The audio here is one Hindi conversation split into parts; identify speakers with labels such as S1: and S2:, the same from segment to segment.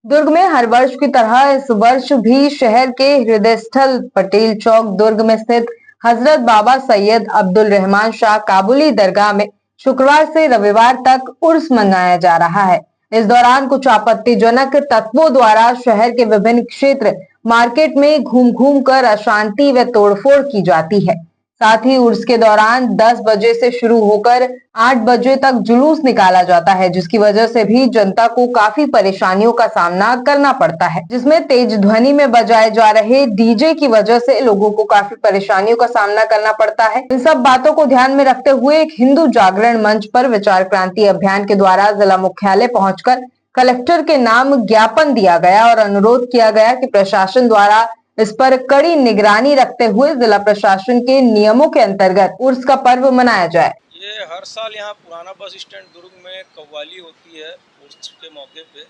S1: दुर्ग में हर वर्ष की तरह इस वर्ष भी शहर के हृदय स्थल पटेल चौक दुर्ग में स्थित हजरत बाबा सैयद अब्दुल रहमान शाह काबुली दरगाह में शुक्रवार से रविवार तक उर्स मनाया जा रहा है। इस दौरान कुछ आपत्तिजनक तत्वों द्वारा शहर के विभिन्न क्षेत्र मार्केट में घूम घूम कर अशांति व तोड़फोड़ की जाती है। साथ ही उर्स के दौरान 10 बजे से शुरू होकर 8 बजे तक जुलूस निकाला जाता है, जिसकी वजह से भी जनता को काफी परेशानियों का सामना करना पड़ता है, जिसमें तेज ध्वनि में बजाए जा रहे डीजे की वजह से लोगों को काफी परेशानियों का सामना करना पड़ता है। इन सब बातों को ध्यान में रखते हुए एक हिंदू जागरण मंच पर विचार क्रांति अभियान के द्वारा जिला मुख्यालय पहुंचकर कलेक्टर के नाम ज्ञापन दिया गया और अनुरोध किया गया कि प्रशासन द्वारा इस पर कड़ी निगरानी रखते हुए जिला प्रशासन के नियमों के अंतर्गत उर्स का पर्व मनाया जाए।
S2: ये हर साल यहाँ पुराना बस स्टैंड दुर्ग में कव्वाली होती है उर्स के मौके पे।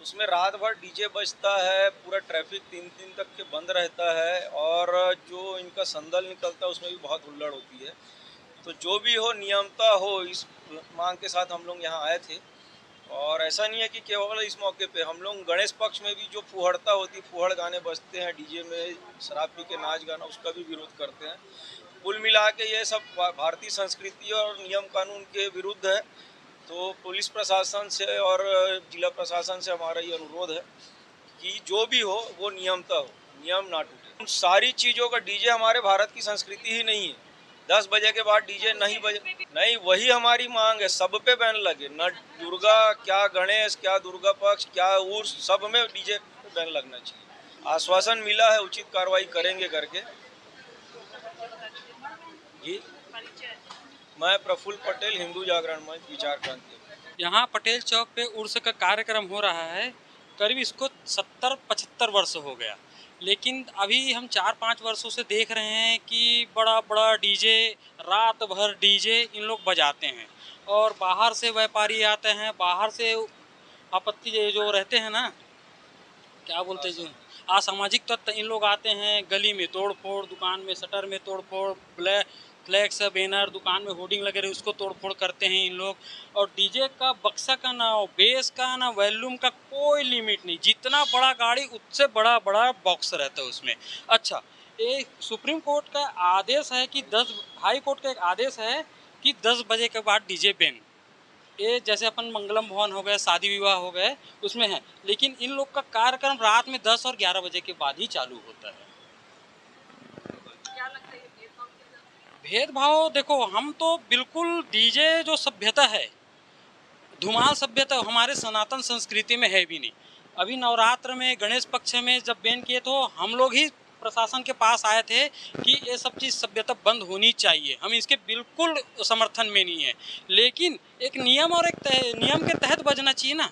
S2: उसमें रात भर डीजे बजता है, पूरा ट्रैफिक 3 दिन तक के बंद रहता है और जो इनका संदल निकलता है उसमें भी बहुत हुल्लड़ होती है। तो जो भी हो नियमता हो, इस मांग के साथ हम लोग यहाँ आए थे। और ऐसा नहीं है कि केवल इस मौके पे, हम लोग गणेश पक्ष में भी जो फुहड़ता होती, फुहड़ गाने बजते हैं डीजे में, शराब पी के नाच गाना, उसका भी विरोध करते हैं। कुल मिला के ये सब भारतीय संस्कृति और नियम कानून के विरुद्ध है। तो पुलिस प्रशासन से और जिला प्रशासन से हमारा ये अनुरोध है कि जो भी हो वो नियमता हो, नियम ना टूटे। उन सारी चीज़ों का डीजे हमारे भारत की संस्कृति ही नहीं है। 10 बजे के बाद डीजे नहीं बजे, नहीं, वही हमारी मांग है, सब पे बैन लगे, न दुर्गा क्या गणेश क्या दुर्गा पक्ष क्या उर्स, सब में डीजे पे बैन लगना चाहिए। आश्वासन मिला है, उचित कार्रवाई करेंगे करके। जी, मैं प्रफुल्ल पटेल, हिंदू जागरण मंच विचार क्रांति।
S3: यहाँ पटेल चौक पे उर्स का कार्यक्रम हो रहा है। करीब इसको 70-75 वर्ष हो गया, लेकिन अभी हम 4-5 वर्षों से देख रहे हैं कि बड़ा बड़ा डीजे, रात भर डीजे इन लोग बजाते हैं और बाहर से व्यापारी आते हैं, बाहर से आपत्ति जो रहते हैं ना, क्या बोलते हैं, जो असामाजिक तत्व इन लोग आते हैं। गली में तोड़ फोड़, दुकान में शटर में तोड़ फोड़, फ्लैक्स बैनर, दुकान में होर्डिंग लगे रहे उसको तोड़ फोड़ करते हैं इन लोग। और डीजे का बक्सा का ना बेस का ना वॉल्यूम का कोई लिमिट नहीं, जितना बड़ा गाड़ी उससे बड़ा बड़ा बॉक्स रहता है उसमें। अच्छा, एक सुप्रीम कोर्ट का आदेश है कि 10, हाई कोर्ट का एक आदेश है कि 10 बजे के बाद डीजे बैन। ये जैसे अपन मंगलम भवन हो गए, शादी विवाह हो गए, उसमें है, लेकिन इन लोग का कार्यक्रम रात में 10 और 11 बजे के बाद ही चालू होता है। भेदभाव देखो, हम तो बिल्कुल डीजे जो सभ्यता है, धुमाल सभ्यता हमारे सनातन संस्कृति में है भी नहीं। अभी नवरात्र में गणेश पक्ष में जब बैन किए तो हम लोग ही प्रशासन के पास आए थे कि ये सब चीज़ सभ्यता बंद होनी चाहिए, हम इसके बिल्कुल समर्थन में नहीं है। लेकिन एक नियम और एक नियम के तहत बजना चाहिए ना।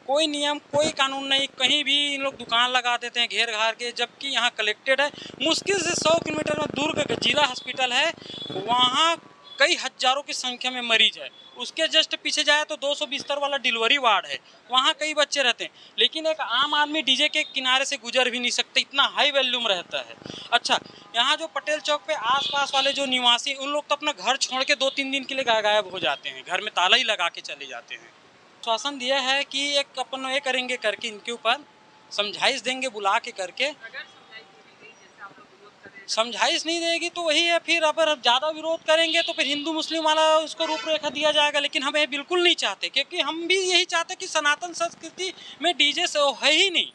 S3: कोई नियम कोई कानून नहीं, कहीं भी इन लोग दुकान लगा देते हैं घेर घार के, जबकि यहाँ कलेक्टेड है। मुश्किल से 100 किलोमीटर में दुर्ग का जिला हॉस्पिटल है, वहाँ कई हजारों की संख्या में मरीज है। उसके जस्ट पीछे जाए तो 200 बिस्तर वाला डिलीवरी वार्ड है, वहाँ कई बच्चे रहते हैं। लेकिन एक आम आदमी डीजे के किनारे से गुजर भी नहीं सकते, इतना हाई वॉल्यूम रहता है। अच्छा, यहाँ जो पटेल चौक पे आसपास वाले जो निवासी, उन लोग तो अपना घर छोड़ के 2-3 दिन के लिए गायब हो जाते हैं, घर में ताला ही लगा के चले जाते हैं। आश्वासन दिया है कि एक अपन ये करेंगे करके, इनके ऊपर समझाइश देंगे बुला के करके। समझाइश नहीं देगी तो वही है, फिर अगर ज़्यादा विरोध करेंगे तो फिर हिंदू मुस्लिम वाला उसको रूपरेखा दिया जाएगा। लेकिन हम ये बिल्कुल नहीं चाहते, क्योंकि हम भी यही चाहते कि सनातन संस्कृति में डीजे है ही नहीं,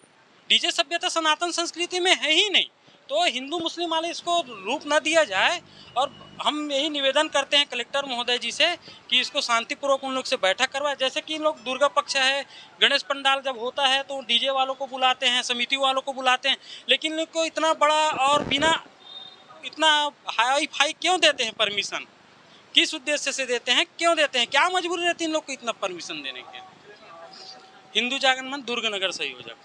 S3: डीजे सभ्यता सनातन संस्कृति में है ही नहीं। तो हिंदू मुस्लिम वाले इसको रूप न दिया जाए। और हम यही निवेदन करते हैं कलेक्टर महोदय जी से कि इसको शांतिपूर्वक उन लोग से बैठक करवाए। जैसे कि इन लोग दुर्गा पक्ष है, गणेश पंडाल जब होता है तो डीजे वालों को बुलाते हैं, समिति वालों को बुलाते हैं, लेकिन इनको इतना बड़ा और बिना इतना हाई फाई क्यों देते हैं परमिशन? किस उद्देश्य से देते हैं, क्यों देते हैं, क्या मजबूरी रहती है इन लोग को इतना परमिशन देने के? हिंदू जागरण मंच दुर्ग नगर संयोजक।